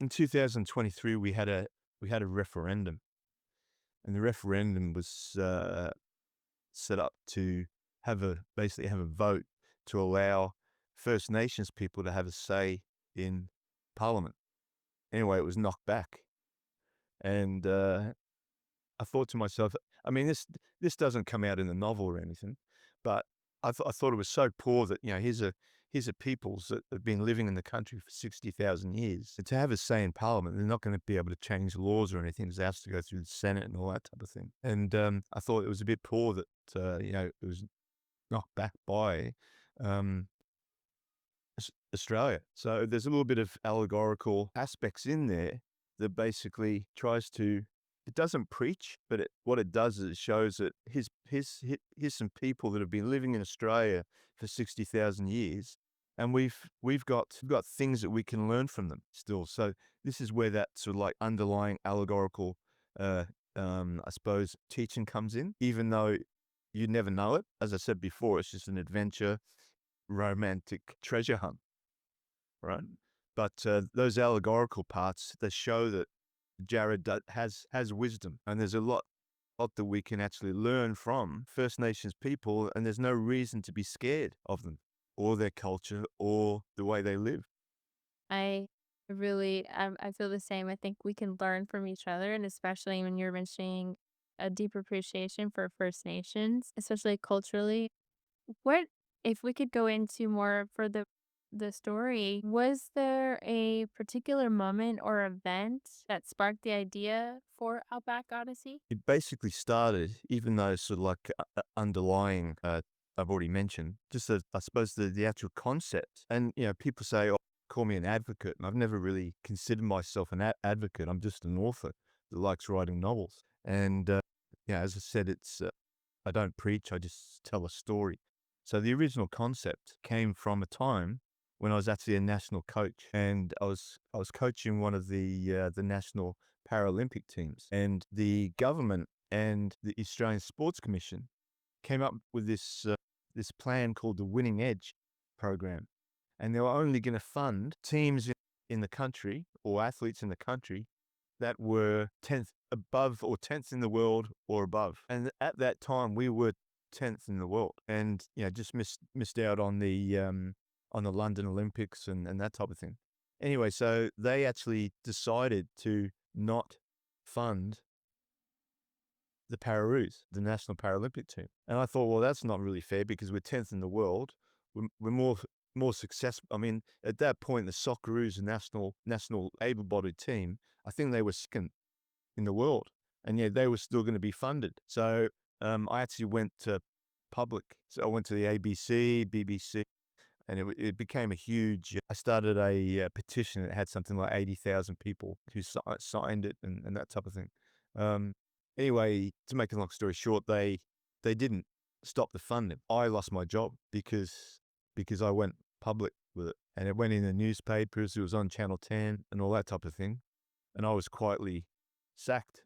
In 2023, we had a referendum, and the referendum was set up to basically have a vote to allow First Nations people to have a say in Parliament. Anyway, it was knocked back, and I thought to myself, I mean, this doesn't come out in the novel or anything, but I thought it was so poor that, here's a peoples that have been living in the country for 60,000 years. And to have a say in Parliament, they're not going to be able to change laws or anything. It has to go through the Senate and all that type of thing. And I thought it was a bit poor that, it was knocked back by um, Australia. So there's a little bit of allegorical aspects in there that basically it doesn't preach, but what it does is it shows that here's some people that have been living in Australia for 60,000 years, and we've got things that we can learn from them still. So this is where that sort of like underlying allegorical, I suppose, teaching comes in, even though you never know it. As I said before, it's just an adventure, romantic treasure hunt, right? But those allegorical parts, they show that Jared has wisdom, and there's a lot that we can actually learn from First Nations people, and there's no reason to be scared of them or their culture or the way they live. I really, I feel the same. I think we can learn from each other, and especially when you're mentioning a deep appreciation for First Nations, especially culturally. What if we could go into more for the story? Was there a particular moment or event that sparked the idea for Outback Odyssey? It basically started, even though sort of like underlying, I've already mentioned, just I suppose the actual concept. And people say, "Oh, call me an advocate," and I've never really considered myself an advocate. I'm just an author that likes writing novels. And as I said, it's I don't preach, I just tell a story. So the original concept came from a time when I was actually a national coach, and I was coaching one of the national Paralympic teams, and the government and the Australian Sports Commission came up with this plan called the Winning Edge program, and they were only going to fund teams in the country or athletes in the country that were 10th above or 10th in the world or above. And at that time, we were 10th in the world, and just missed out on the London Olympics and that type of thing. Anyway, so they actually decided to not fund the Pararoos, the national Paralympic team. And I thought, well, that's not really fair because we're 10th in the world. We're more successful. I mean, at that point, the Socceroos, the national able-bodied team, I think they were second in the world, and yet they were still going to be funded. So I actually went to public. So I went to the ABC, BBC, and it became a huge. I started a petition that had something like 80,000 people who signed it and that type of thing. Um, anyway, to make a long story short, they didn't stop the funding. I lost my job because I went public with it, and it went in the newspapers. It was on Channel 10 and all that type of thing, and I was quietly sacked.